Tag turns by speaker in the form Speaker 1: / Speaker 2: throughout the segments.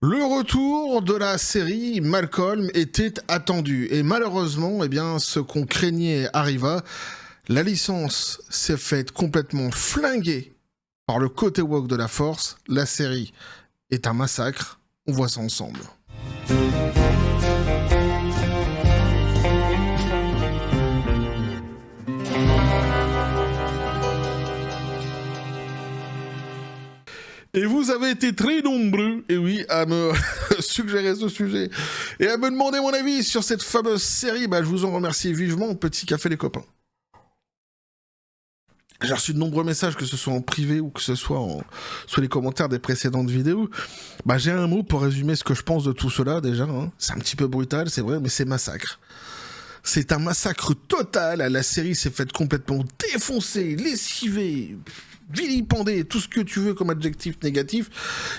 Speaker 1: Le retour de la série Malcolm était attendu et malheureusement, eh bien, ce qu'on craignait arriva. La licence s'est faite complètement flinguer par le côté woke de la force. La série est un massacre. On voit ça ensemble. Et vous avez été très nombreux, et oui, à me suggérer ce sujet et à me demander mon avis sur cette fameuse série. Je vous en remercie vivement. Petit café les copains. J'ai reçu de nombreux messages, que ce soit en privé ou que ce soit sur les commentaires des précédentes vidéos. J'ai un mot pour résumer ce que je pense de tout cela déjà. C'est un petit peu brutal, c'est vrai, mais c'est massacre. C'est un massacre total. La série s'est faite complètement défoncer, lessiver, vilipender, tout ce que tu veux comme adjectif négatif.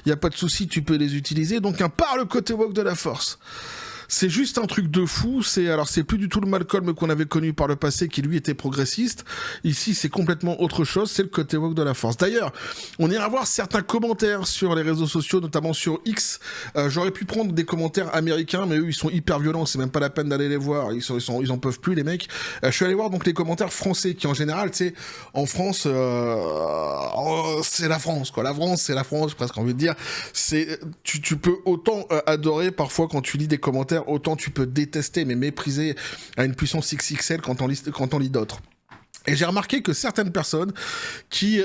Speaker 1: Il n'y a pas de souci, tu peux les utiliser. Donc, par le côté woke de la force. C'est juste un truc de fou. C'est plus du tout le Malcolm qu'on avait connu par le passé qui lui était progressiste. Ici, c'est complètement autre chose. C'est le côté woke de la force. D'ailleurs, on ira voir certains commentaires sur les réseaux sociaux, notamment sur X. J'aurais pu prendre des commentaires américains, mais eux, ils sont hyper violents. C'est même pas la peine d'aller les voir. Ils en peuvent plus, les mecs. Je suis allé voir donc les commentaires français qui, en général, tu sais, en France, c'est la France, quoi. La France, c'est la France, j'ai presque envie de dire. Tu peux autant adorer parfois quand tu lis des commentaires, autant tu peux détester mais mépriser à une puissance XXL quand on lit d'autres. Et j'ai remarqué que certaines personnes qui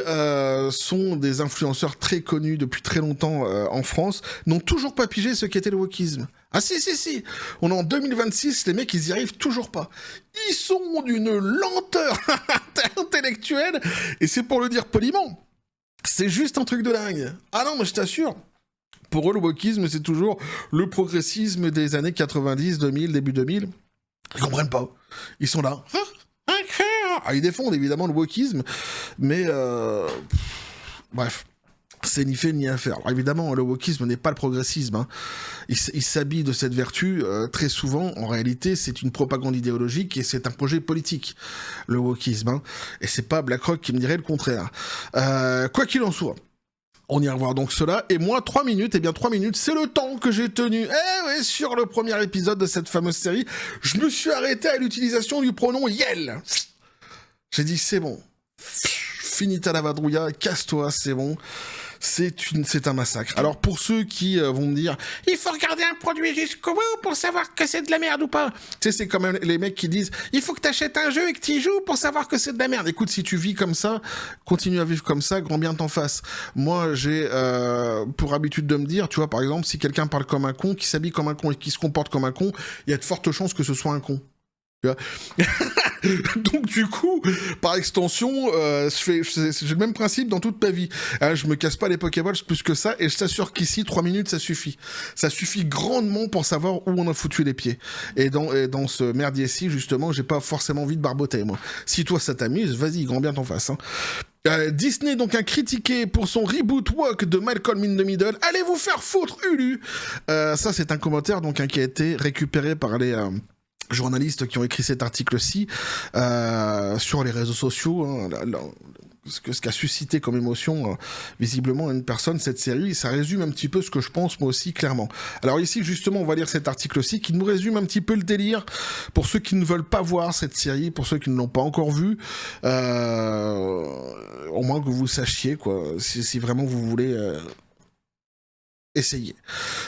Speaker 1: sont des influenceurs très connus depuis très longtemps en France n'ont toujours pas pigé ce qu'était le wokisme. Ah si, on est en 2026, les mecs ils y arrivent toujours pas. Ils sont d'une lenteur intellectuelle, et c'est pour le dire poliment, c'est juste un truc de dingue. Ah non, mais je t'assure. Pour eux, le wokisme, c'est toujours le progressisme des années 90, 2000, début 2000. Ils comprennent pas. Ils sont là. Ils défendent évidemment le wokisme, mais bref, c'est ni fait ni à faire. Alors évidemment, le wokisme n'est pas le progressisme. Il s'habille de cette vertu très souvent. En réalité, c'est une propagande idéologique et c'est un projet politique, le wokisme. Et c'est pas BlackRock qui me dirait le contraire. Quoi qu'il en soit. On ira voir donc cela, et moi, 3 minutes, c'est le temps que j'ai tenu, sur le premier épisode de cette fameuse série, je me suis arrêté à l'utilisation du pronom YEL. J'ai dit, c'est bon, finis ta lavadrouilla, casse-toi, c'est bon. C'est un massacre. Alors pour ceux qui vont me dire il faut regarder un produit jusqu'au bout pour savoir que c'est de la merde ou pas. Tu sais, c'est quand même les mecs qui disent il faut que t'achètes un jeu et que t'y joues pour savoir que c'est de la merde. Écoute, si tu vis comme ça, continue à vivre comme ça, grand bien t'en fasse. Moi, j'ai pour habitude de me dire, tu vois, par exemple, si quelqu'un parle comme un con, qui s'habille comme un con et qui se comporte comme un con, il y a de fortes chances que ce soit un con. Tu vois. Donc du coup, par extension, j'ai le même principe dans toute ma vie. Je me casse pas les Pokéballs plus que ça, et je t'assure qu'ici, 3 minutes, ça suffit. Ça suffit grandement pour savoir où on a foutu les pieds. Et dans ce merdier-ci, justement, j'ai pas forcément envie de barboter, moi. Si toi ça t'amuse, vas-y, grand bien t'en fasse. Disney donc a critiqué pour son reboot woke de Malcolm in the Middle. Allez vous faire foutre, Ulu. Ça, c'est un commentaire donc qui a été récupéré par les journalistes qui ont écrit cet article-ci sur les réseaux sociaux. Ce qu'a suscité comme émotion visiblement une personne, cette série, ça résume un petit peu ce que je pense moi aussi clairement. Alors ici justement on va lire cet article-ci qui nous résume un petit peu le délire pour ceux qui ne veulent pas voir cette série, pour ceux qui ne l'ont pas encore vue, au moins que vous sachiez quoi, si vraiment vous voulez essayer.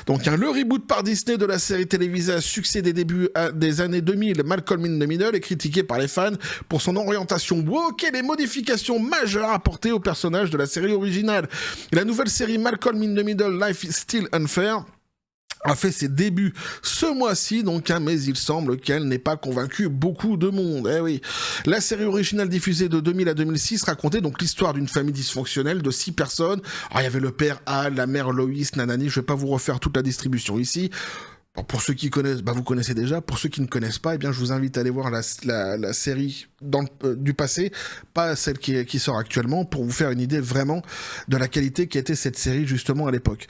Speaker 1: Donc le reboot par Disney de la série télévisée à succès des débuts des années 2000, Malcolm in the Middle, est critiqué par les fans pour son orientation woke et les modifications majeures apportées au personnage de la série originale. La nouvelle série Malcolm in the Middle, Life is Still Unfair, a fait ses débuts ce mois-ci, mais il semble qu'elle n'ait pas convaincu beaucoup de monde. Eh oui. La série originale diffusée de 2000 à 2006 racontait donc l'histoire d'une famille dysfonctionnelle de 6 personnes. Alors, il y avait le père Al, la mère Loïs, nanani, je vais pas vous refaire toute la distribution ici. Alors, pour ceux qui connaissent, vous connaissez déjà. Pour ceux qui ne connaissent pas, je vous invite à aller voir la série du passé, pas celle qui sort actuellement, pour vous faire une idée vraiment de la qualité qui était cette série justement à l'époque.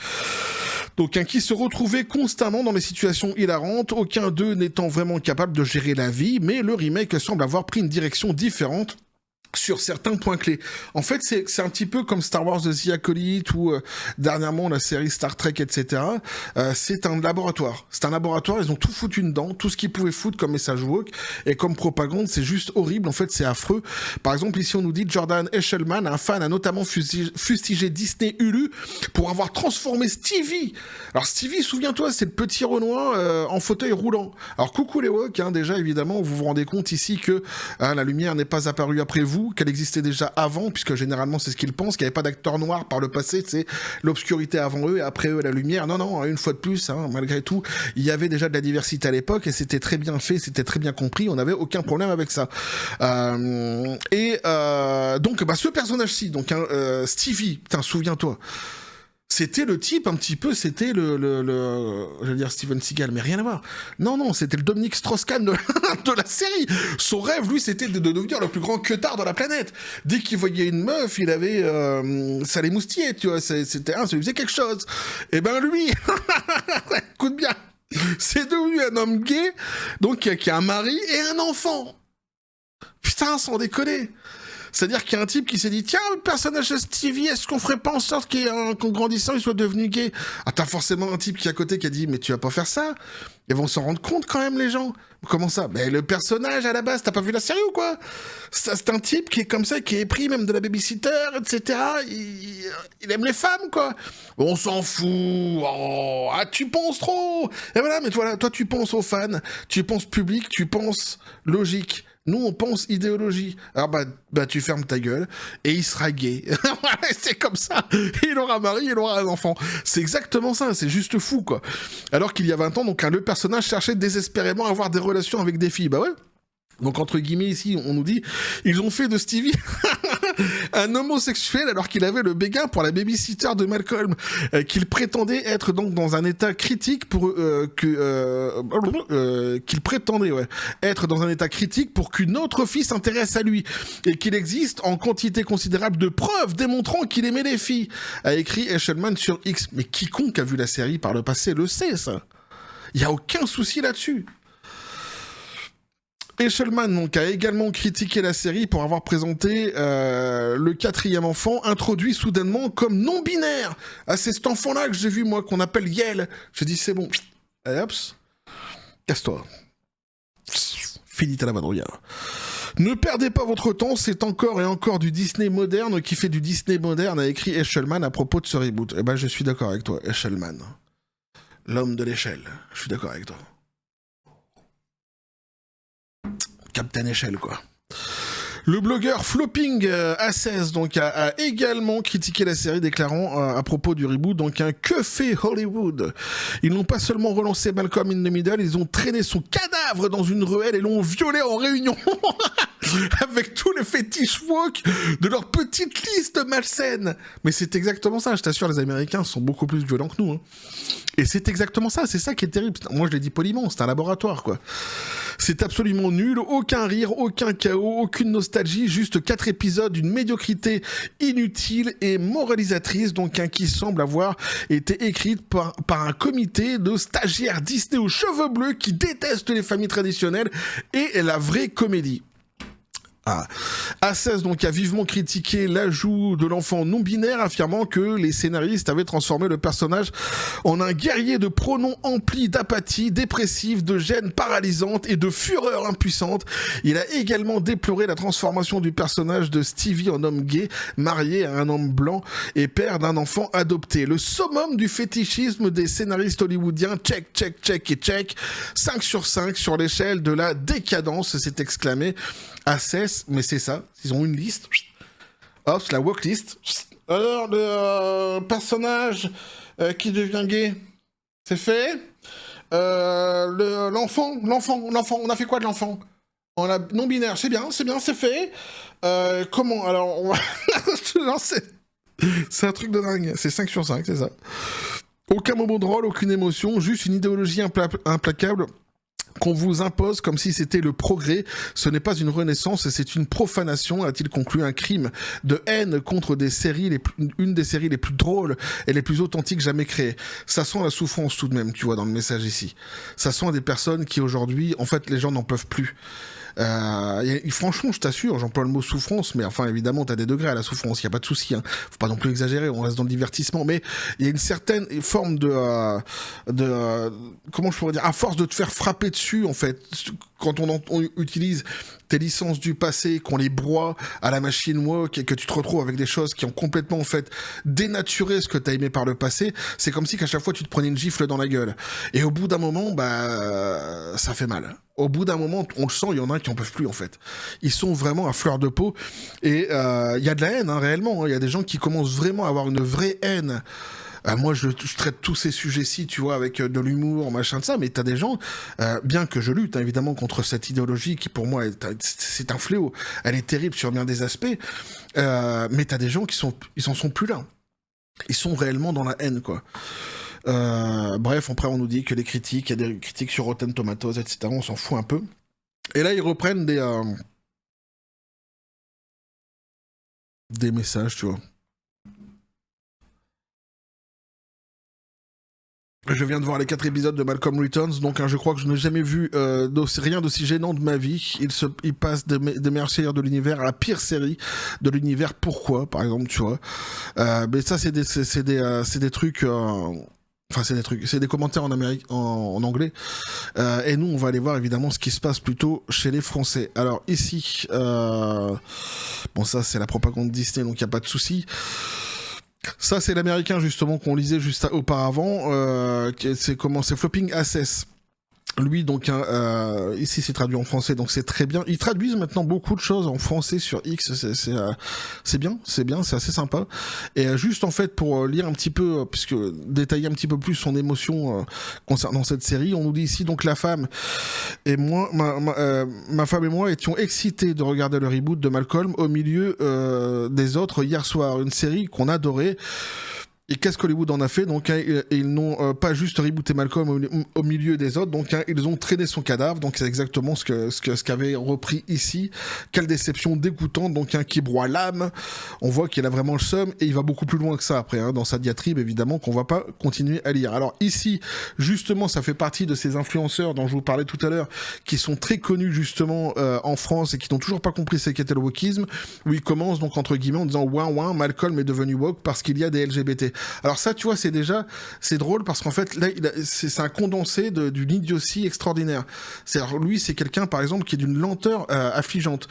Speaker 1: Donc qui se retrouvait constamment dans des situations hilarantes, aucun d'eux n'étant vraiment capable de gérer la vie, mais le remake semble avoir pris une direction différente sur certains points clés. En fait, c'est un petit peu comme Star Wars The Acolyte ou dernièrement la série Star Trek, etc. C'est un laboratoire. C'est un laboratoire, ils ont tout foutu dedans, tout ce qu'ils pouvaient foutre comme message woke et comme propagande, c'est juste horrible, en fait, c'est affreux. Par exemple, ici, on nous dit Jordan Eshelman, un fan, a notamment fustigé Disney Hulu pour avoir transformé Stevie. Alors Stevie, souviens-toi, c'est le petit Renoir en fauteuil roulant. Alors coucou les woke, hein, déjà, évidemment, vous vous rendez compte ici que la lumière n'est pas apparue après vous, qu'elle existait déjà avant, puisque généralement c'est ce qu'ils pensent, qu'il n'y avait pas d'acteurs noirs par le passé, c'est l'obscurité avant eux et après eux la lumière. Non, une fois de plus, hein, malgré tout, il y avait déjà de la diversité à l'époque et c'était très bien fait, c'était très bien compris, on n'avait aucun problème avec ça. Donc ce personnage-ci, donc Stevie, putain, souviens-toi. C'était le type un petit peu, c'était j'allais dire Steven Seagal, mais rien à voir. Non, c'était le Dominique Strauss-Kahn de la série. Son rêve, lui, c'était de devenir le plus grand queutard de la planète. Dès qu'il voyait une meuf, il avait ça l'émoustillait, tu vois, ça lui faisait quelque chose. Et ben lui, écoute bien, c'est devenu un homme gay, donc qui a un mari et un enfant. Putain, sans déconner. C'est-à-dire qu'il y a un type qui s'est dit, tiens, le personnage de Stevie, est-ce qu'on ferait pas en sorte qu'en grandissant, il soit devenu gay? Ah, t'as forcément un type qui est à côté qui a dit, mais tu vas pas faire ça. Ils vont s'en rendre compte quand même, les gens. Comment ça? Ben, le personnage, à la base, t'as pas vu la série ou quoi? C'est un type qui est comme ça, qui est pris même de la babysitter, etc. Il aime les femmes, quoi. On s'en fout. Oh, ah, tu penses trop. Et voilà, mais voilà, toi, tu penses aux fans, tu penses public, tu penses logique. Nous, on pense idéologie. Alors, tu fermes ta gueule et il sera gay. C'est comme ça. Il aura un mari, il aura un enfant. C'est exactement ça. C'est juste fou, quoi. Alors qu'il y a 20 ans, donc, le personnage cherchait désespérément à avoir des relations avec des filles. Bah ouais. Donc, entre guillemets, ici, on nous dit, ils ont fait de Stevie un homosexuel alors qu'il avait le béguin pour la babysitter de Malcolm, qu'il prétendait être donc dans un état critique qu'il prétendait être dans un état critique pour qu'une autre fille s'intéresse à lui et qu'il existe en quantité considérable de preuves démontrant qu'il aimait les filles, a écrit Eshelman sur X. Mais quiconque a vu la série par le passé le sait, ça. Il y a aucun souci là-dessus. Eshelman donc, a également critiqué la série pour avoir présenté le 4e enfant introduit soudainement comme non-binaire. Ah, c'est cet enfant-là que j'ai vu, moi, qu'on appelle Yel. J'ai dit, c'est bon. Allez, hop. Casse-toi. Finite à la vadrouille. Ne perdez pas votre temps, c'est encore et encore du Disney moderne qui fait du Disney moderne, a écrit Eshelman à propos de ce reboot. Eh ben, je suis d'accord avec toi, Eshelman. L'homme de l'échelle. Je suis d'accord avec toi. Captain Échelle, quoi. Le blogueur Flopping A16 donc a également critiqué la série, déclarant à propos du reboot donc que fait Hollywood? Ils n'ont pas seulement relancé Malcolm in the Middle, ils ont traîné son cadavre dans une ruelle et l'ont violé en réunion avec tous les fétiches woke de leur petite liste malsaine. Mais c'est exactement ça, je t'assure, les Américains sont beaucoup plus violents que nous. Hein. Et c'est exactement ça, c'est ça qui est terrible. Moi je l'ai dit poliment, c'est un laboratoire, quoi. C'est absolument nul, aucun rire, aucun chaos, aucune nostalgie, juste 4 épisodes d'une médiocrité inutile et moralisatrice, donc qui semble avoir été écrite par un comité de stagiaires Disney aux cheveux bleus qui détestent les familles traditionnelles et la vraie comédie. A16 donc a vivement critiqué l'ajout de l'enfant non-binaire, affirmant que les scénaristes avaient transformé le personnage en un guerrier de pronoms emplis d'apathie dépressive, de gêne paralysante et de fureur impuissante. Il a également déploré la transformation du personnage de Stevie en homme gay, marié à un homme blanc et père d'un enfant adopté. Le summum du fétichisme des scénaristes hollywoodiens, check, check, check et check, 5 sur 5 sur l'échelle de la décadence, s'est exclamé A16, mais c'est ça, ils ont une liste, hop, la woke list. Alors, le personnage qui devient gay, c'est fait. L'enfant, on a fait quoi de l'enfant? On a non-binaire, c'est bien, c'est fait. Comment? Alors, non, c'est un truc de dingue, c'est 5 sur 5, c'est ça. Aucun moment drôle, aucune émotion, juste une idéologie implacable qu'on vous impose comme si c'était le progrès. Ce n'est pas une renaissance, c'est une profanation, a-t-il conclu, un crime de haine contre une des séries les plus drôles et les plus authentiques jamais créées. Ça sent la souffrance tout de même, tu vois, dans le message ici. Ça sent des personnes qui aujourd'hui, en fait, les gens n'en peuvent plus. Franchement, je t'assure, j'emploie le mot souffrance, mais enfin, évidemment, t'as des degrés à la souffrance, il y a pas de souci. Hein. Faut pas non plus exagérer, on reste dans le divertissement, mais il y a une certaine forme comment je pourrais dire, à force de te faire frapper dessus, en fait, quand on utilise tes licences du passé, qu'on les broie à la machine woke et que tu te retrouves avec des choses qui ont complètement, en fait, dénaturé ce que t'as aimé par le passé, c'est comme si qu'à chaque fois tu te prenais une gifle dans la gueule. Et au bout d'un moment, bah, ça fait mal. Au bout d'un moment, on le sent, il y en a qui en peuvent plus, en fait. Ils sont vraiment à fleur de peau. Et il y a de la haine, hein, réellement. Il y a des gens qui commencent vraiment à avoir une vraie haine. Moi, je traite tous ces sujets-ci, tu vois, avec de l'humour, machin de ça, mais t'as des gens, bien que je lutte, hein, évidemment, contre cette idéologie qui, pour moi, c'est un fléau. Elle est terrible sur bien des aspects, mais t'as des gens ils en sont plus là. Ils sont réellement dans la haine, quoi. Bref, après, on nous dit que les critiques, il y a des critiques sur Rotten Tomatoes, etc., on s'en fout un peu. Et là, ils reprennent des messages, tu vois. Je viens de voir les 4 épisodes de Malcolm Returns, donc je crois que je n'ai jamais vu rien d'aussi gênant de ma vie. Il passe des meilleures séries de l'univers à la pire série de l'univers. Pourquoi, par exemple, tu vois. Mais ça, c'est des trucs... Enfin, c'est des commentaires en anglais. Et nous, on va aller voir évidemment ce qui se passe plutôt chez les Français. Alors ici, bon, ça c'est la propagande Disney, donc il n'y a pas de souci. Ça, c'est l'américain, justement, qu'on lisait juste auparavant. C'est Flopping Assess. Lui, donc, ici, c'est traduit en français, donc c'est très bien. Ils traduisent maintenant beaucoup de choses en français sur X. C'est bien, c'est assez sympa. Et juste, en fait, pour lire un petit peu, puisque détailler un petit peu plus son émotion concernant cette série, on nous dit ici, donc, la femme et moi, ma femme et moi étions excités de regarder le reboot de Malcolm au milieu des autres hier soir. Une série qu'on adorait. Et qu'est-ce qu'Hollywood en a fait? Donc, ils n'ont pas juste rebooté Malcolm au milieu des autres, donc ils ont traîné son cadavre. Donc, c'est exactement ce qu'avait repris ici. Quelle déception dégoûtante, donc qui broie l'âme. On voit qu'il a vraiment le seum et il va beaucoup plus loin que ça après, hein, dans sa diatribe, évidemment, qu'on va pas continuer à lire. Alors, ici, justement, ça fait partie de ces influenceurs dont je vous parlais tout à l'heure, qui sont très connus, justement, en France et qui n'ont toujours pas compris ce qu'était le wokisme, où ils commencent, donc, entre guillemets, en disant, ouin, Malcolm est devenu woke parce qu'il y a des LGBT. Alors ça, tu vois, c'est drôle parce qu'en fait, là, c'est un condensé d'une idiotie extraordinaire. Lui, c'est quelqu'un, par exemple, qui est d'une lenteur affligeante.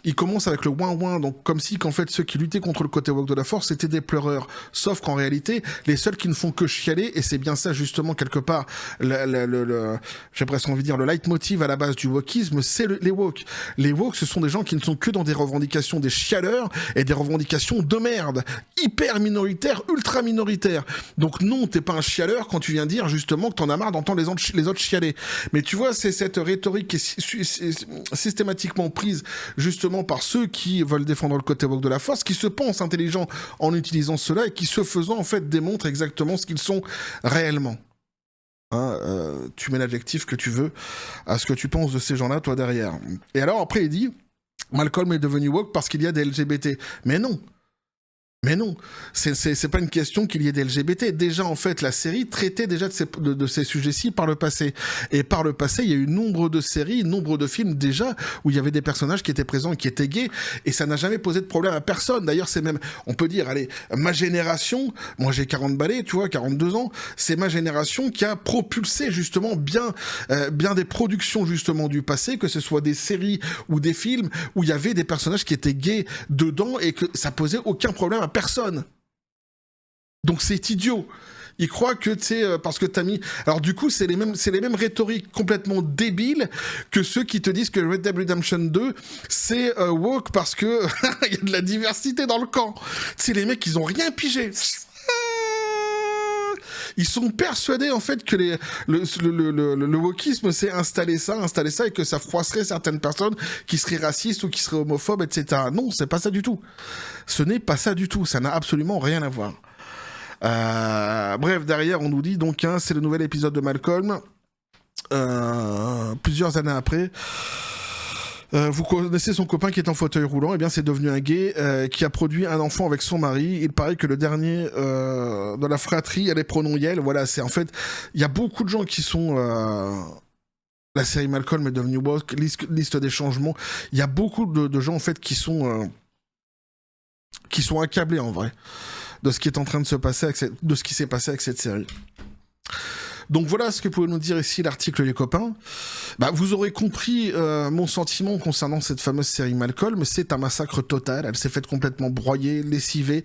Speaker 1: Il commence avec le ouin, donc comme si qu'en fait ceux qui luttaient contre le côté woke de la force c'était des pleureurs. Sauf qu'en réalité, les seuls qui ne font que chialer, et c'est bien ça justement quelque part, j'ai presque envie de dire le leitmotiv à la base du wokisme, c'est les woke. Les woke, ce sont des gens qui ne sont que dans des revendications, des chialeurs et des revendications de merde, hyper minoritaires, ultra minoritaires. Donc non, t'es pas un chialeur quand tu viens dire justement que t'en as marre d'entendre les autres chialer. Mais tu vois, c'est cette rhétorique qui est systématiquement prise justement par ceux qui veulent défendre le côté woke de la force, qui se pensent intelligents en utilisant cela et qui, ce faisant, en fait, démontrent exactement ce qu'ils sont réellement. Hein, tu mets l'adjectif que tu veux à ce que tu penses de ces gens-là, toi, derrière. Et alors, après, il dit Malcolm est devenu woke parce qu'il y a des LGBT. Mais non. Mais non, c'est pas une question qu'il y ait des LGBT. Déjà, en fait, la série traitait déjà de ces sujets-ci par le passé. Et par le passé, il y a eu nombre de séries, nombre de films déjà où il y avait des personnages qui étaient présents et qui étaient gays. Et ça n'a jamais posé de problème à personne. D'ailleurs, c'est même, on peut dire, allez, ma génération, moi j'ai 40 balais, tu vois, 42 ans, c'est ma génération qui a propulsé justement bien des productions justement du passé, que ce soit des séries ou des films où il y avait des personnages qui étaient gays dedans et que ça posait aucun problème à personne. Donc c'est idiot. Ils croient que, tu sais, parce que t'as mis... Alors du coup, c'est les mêmes rhétoriques complètement débiles que ceux qui te disent que Red Dead Redemption 2, c'est woke parce que il y a de la diversité dans le camp. C'est les mecs, ils ont rien pigé. Ils sont persuadés en fait que le wokisme c'est installer ça et que ça froisserait certaines personnes qui seraient racistes ou qui seraient homophobes, etc. Non, c'est pas ça du tout. Ce n'est pas ça du tout. Ça n'a absolument rien à voir. Bref, derrière, on nous dit donc c'est le nouvel épisode de Malcolm. Plusieurs années après. Vous connaissez son copain qui est en fauteuil roulant, et bien c'est devenu un gay qui a produit un enfant avec son mari. Il paraît que le dernier de la fratrie a les pronoms Yel. Voilà, c'est en fait, il y a beaucoup de gens qui sont La série Malcolm est devenue woke, liste des changements. Il y a beaucoup de gens en fait qui sont accablés en vrai de ce qui est en train de se passer de ce qui s'est passé avec cette série. Donc voilà ce que pouvait nous dire ici l'article, les copains. Bah, vous aurez compris mon sentiment concernant cette fameuse série Malcolm. C'est un massacre total. Elle s'est faite complètement broyer, lessivée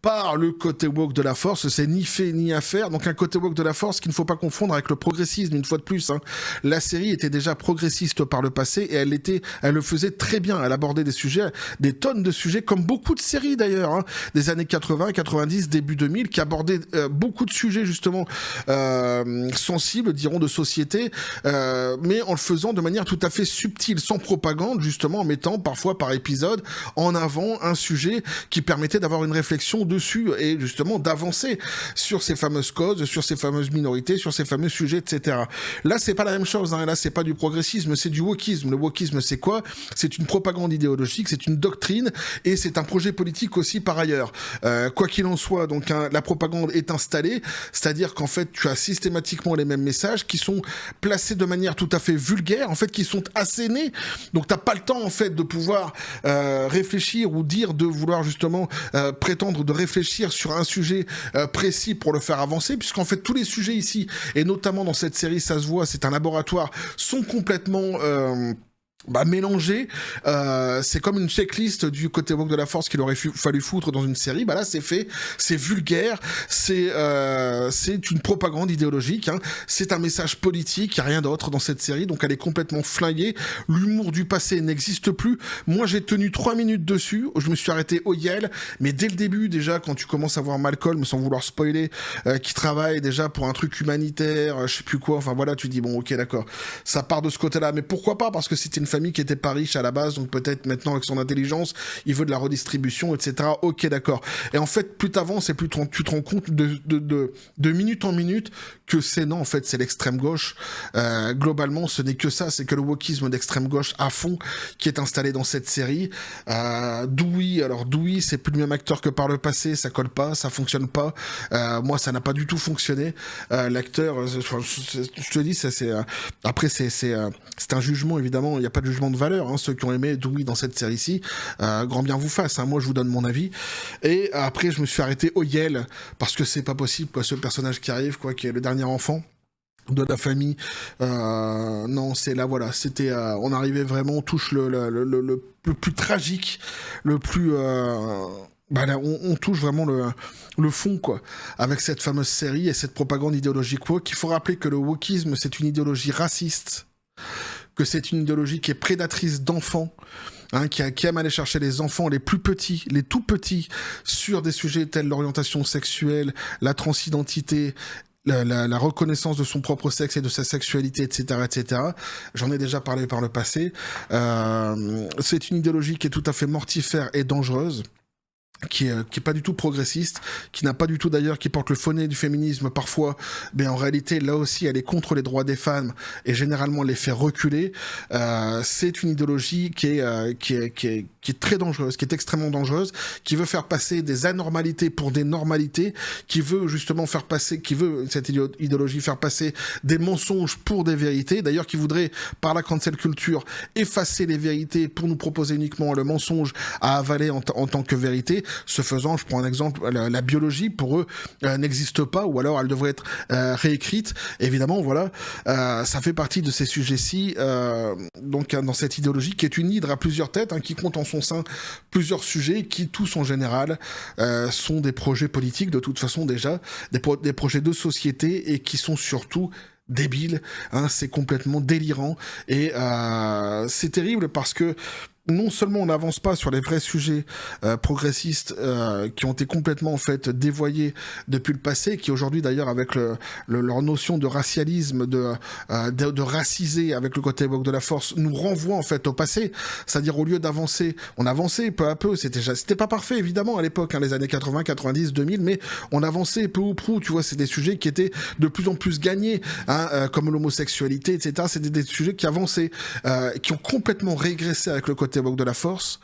Speaker 1: par le côté woke de la force. C'est ni fait ni à faire. Donc un côté woke de la force qu'il ne faut pas confondre avec le progressisme, une fois de plus. Hein. La série était déjà progressiste par le passé et elle le faisait très bien. Elle abordait des sujets, des tonnes de sujets, comme beaucoup de séries d'ailleurs, hein, des années 80, 90, début 2000, qui abordaient beaucoup de sujets justement sensibles, diront, de société, mais en le faisant de manière tout à fait subtile, sans propagande, justement, en mettant parfois par épisode en avant un sujet qui permettait d'avoir une réflexion dessus et justement d'avancer sur ces fameuses causes, sur ces fameuses minorités, sur ces fameux sujets, etc. Là, c'est pas la même chose, hein. Là, c'est pas du progressisme, c'est du wokisme. Le wokisme, c'est quoi? C'est une propagande idéologique, c'est une doctrine et c'est un projet politique aussi par ailleurs. Quoi qu'il en soit, donc la propagande est installée, c'est-à-dire qu'en fait, tu as systématiquement les mêmes messages qui sont placés de manière tout à fait vulgaire, en fait, qui sont assénés. Donc, t'as pas le temps, en fait, de pouvoir réfléchir ou dire de vouloir justement prétendre de réfléchir sur un sujet précis pour le faire avancer, puisqu'en fait, tous les sujets ici, et notamment dans cette série, ça se voit, c'est un laboratoire, sont complètement mélangé, c'est comme une checklist du côté woke de la force qu'il aurait fallu foutre dans une série. Bah là, c'est fait, c'est vulgaire, c'est une propagande idéologique, hein. C'est un message politique, il n'y a rien d'autre dans cette série, donc elle est complètement flinguée. L'humour du passé n'existe plus. Moi, j'ai tenu 3 minutes dessus, je me suis arrêté au Yale, mais dès le début, déjà, quand tu commences à voir Malcolm, sans vouloir spoiler, qui travaille déjà pour un truc humanitaire, je sais plus quoi, enfin voilà, tu dis, bon, ok, d'accord, ça part de ce côté-là, mais pourquoi pas, parce que c'était une famille qui était pas riche à la base, donc peut-être maintenant avec son intelligence, il veut de la redistribution, etc. Ok, d'accord. Et en fait, plus t'avances et plus tu te rends compte de minute en minute que c'est non, en fait, c'est l'extrême gauche. Globalement, ce n'est que ça, c'est que le wokisme d'extrême gauche à fond qui est installé dans cette série. Dewey, c'est plus le même acteur que par le passé, ça colle pas, ça fonctionne pas. Moi, ça n'a pas du tout fonctionné. L'acteur, je te dis, après, c'est un jugement, évidemment, il n'y a pas de jugement de valeur, hein. Ceux qui ont aimé Dewey dans cette série-ci, grand bien vous fasse, hein. Moi, je vous donne mon avis. Et après, je me suis arrêté au Yale, parce que c'est pas possible, quoi, ce personnage qui arrive, quoi, qui est le dernier enfant de la famille, non, c'est là, voilà, c'était, on arrivait vraiment, on touche le plus tragique, le plus... là, on touche vraiment le fond, quoi, avec cette fameuse série et cette propagande idéologique woke. Il faut rappeler que le wokisme, c'est une idéologie raciste, que c'est une idéologie qui est prédatrice d'enfants, hein, qui aime aller chercher les enfants les plus petits, les tout petits, sur des sujets tels l'orientation sexuelle, la transidentité, la reconnaissance de son propre sexe et de sa sexualité, etc., etc. J'en ai déjà parlé par le passé. C'est une idéologie qui est tout à fait mortifère et dangereuse, qui est pas du tout progressiste, qui n'a pas du tout d'ailleurs, qui porte le faux nez du féminisme parfois, mais en réalité là aussi elle est contre les droits des femmes et généralement les fait reculer. C'est une idéologie qui est très dangereuse, qui est extrêmement dangereuse, qui veut faire passer des anormalités pour des normalités, qui veut justement cette idéologie faire passer des mensonges pour des vérités, d'ailleurs qui voudrait par la cancel culture effacer les vérités pour nous proposer uniquement le mensonge à avaler en tant que vérité. Ce faisant, je prends un exemple, la biologie pour eux n'existe pas, ou alors elle devrait être réécrite. Évidemment, voilà, ça fait partie de ces sujets-ci, donc dans cette idéologie qui est une hydre à plusieurs têtes, hein, qui compte en son sein plusieurs sujets qui tous en général sont des projets politiques de toute façon déjà, des projets de société et qui sont surtout débiles, hein, c'est complètement délirant et c'est terrible parce que non seulement on n'avance pas sur les vrais sujets progressistes qui ont été complètement en fait dévoyés depuis le passé, qui aujourd'hui d'ailleurs avec leur notion de racialisme, de raciser avec le côté woke de la force, nous renvoient en fait au passé. C'est-à-dire au lieu d'avancer, on avançait peu à peu. C'était pas parfait évidemment à l'époque, hein, les années 80, 90, 2000, mais on avançait peu ou prou. Tu vois, c'est des sujets qui étaient de plus en plus gagnés, hein, comme l'homosexualité, etc. C'était des sujets qui avançaient, qui ont complètement régressé avec le côté côté woke de la force.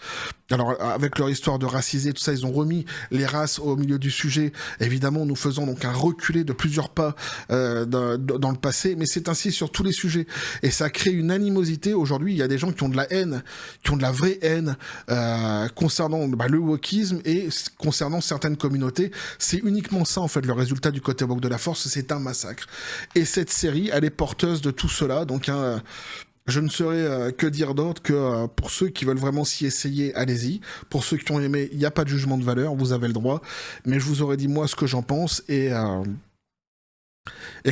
Speaker 1: Alors, avec leur histoire de racisé, tout ça, ils ont remis les races au milieu du sujet, évidemment, nous faisant donc un reculé de plusieurs pas dans le passé, mais c'est ainsi sur tous les sujets. Et ça crée une animosité. Aujourd'hui, il y a des gens qui ont de la haine, qui ont de la vraie haine concernant le wokisme et concernant certaines communautés. C'est uniquement ça, en fait, le résultat du côté woke de la force, c'est un massacre. Et cette série, elle est porteuse de tout cela, donc je ne saurais que dire d'autre que pour ceux qui veulent vraiment s'y essayer, allez-y. Pour ceux qui ont aimé, il n'y a pas de jugement de valeur, vous avez le droit. Mais je vous aurais dit moi ce que j'en pense et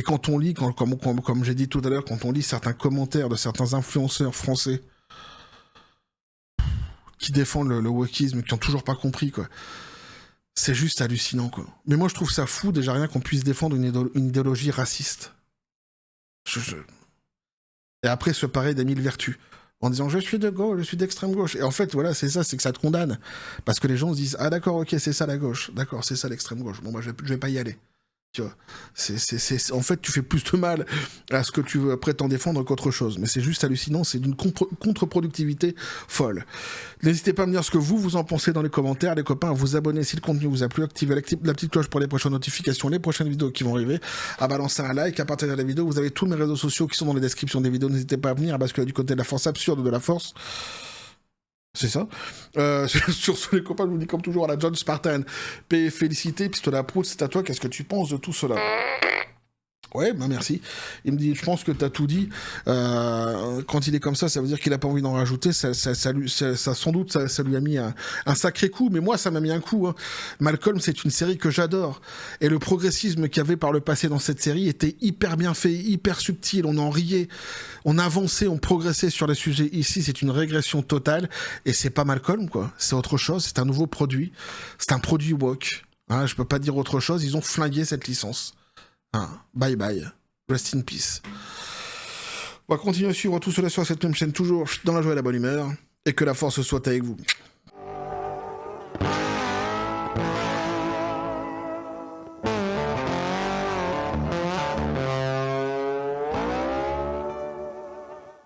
Speaker 1: quand on lit, comme j'ai dit tout à l'heure, quand on lit certains commentaires de certains influenceurs français qui défendent le wokisme, qui n'ont toujours pas compris, quoi. C'est juste hallucinant, quoi. Mais moi, je trouve ça fou, déjà rien qu'on puisse défendre une idéologie raciste. Et après, se parer des mille vertus. En disant, je suis de gauche, je suis d'extrême gauche. Et en fait, voilà, c'est ça, c'est que ça te condamne. Parce que les gens se disent, ah d'accord, ok, c'est ça la gauche. D'accord, c'est ça l'extrême gauche. Bon, bah, je vais pas y aller. Tu vois, en fait, tu fais plus de mal à ce que tu veux prétends défendre qu'autre chose. Mais c'est juste hallucinant, c'est d'une contre-productivité folle. N'hésitez pas à me dire ce que vous en pensez dans les commentaires, les copains, à vous abonner si le contenu vous a plu, activez la petite cloche pour les prochaines notifications, les prochaines vidéos qui vont arriver, à balancer un like, à partager la vidéo. Vous avez tous mes réseaux sociaux qui sont dans les descriptions des vidéos, n'hésitez pas à venir, à basculer du côté de la force absurde de la force. C'est ça. Sur ce, les copains, je vous dis comme toujours à la John Spartan. Paix et félicité, pistolet à prout, c'est à toi. Qu'est-ce que tu penses de tout cela? Ouais, bah merci. Il me dit, je pense que t'as tout dit. Quand il est comme ça veut dire qu'il a pas envie d'en rajouter. Ça sans doute, ça lui a mis un sacré coup. Mais moi, ça m'a mis un coup. Hein. Malcolm, c'est une série que j'adore. Et le progressisme qu'il y avait par le passé dans cette série était hyper bien fait, hyper subtil. On en riait, on avançait, on progressait sur les sujets. Ici, c'est une régression totale. Et c'est pas Malcolm, quoi. C'est autre chose. C'est un nouveau produit. C'est un produit woke. Hein, je peux pas dire autre chose. Ils ont flingué cette licence. Ah, bye bye. Rest in peace. On va continuer à suivre tout cela sur cette même chaîne, toujours dans la joie et la bonne humeur. Et que la force soit avec vous.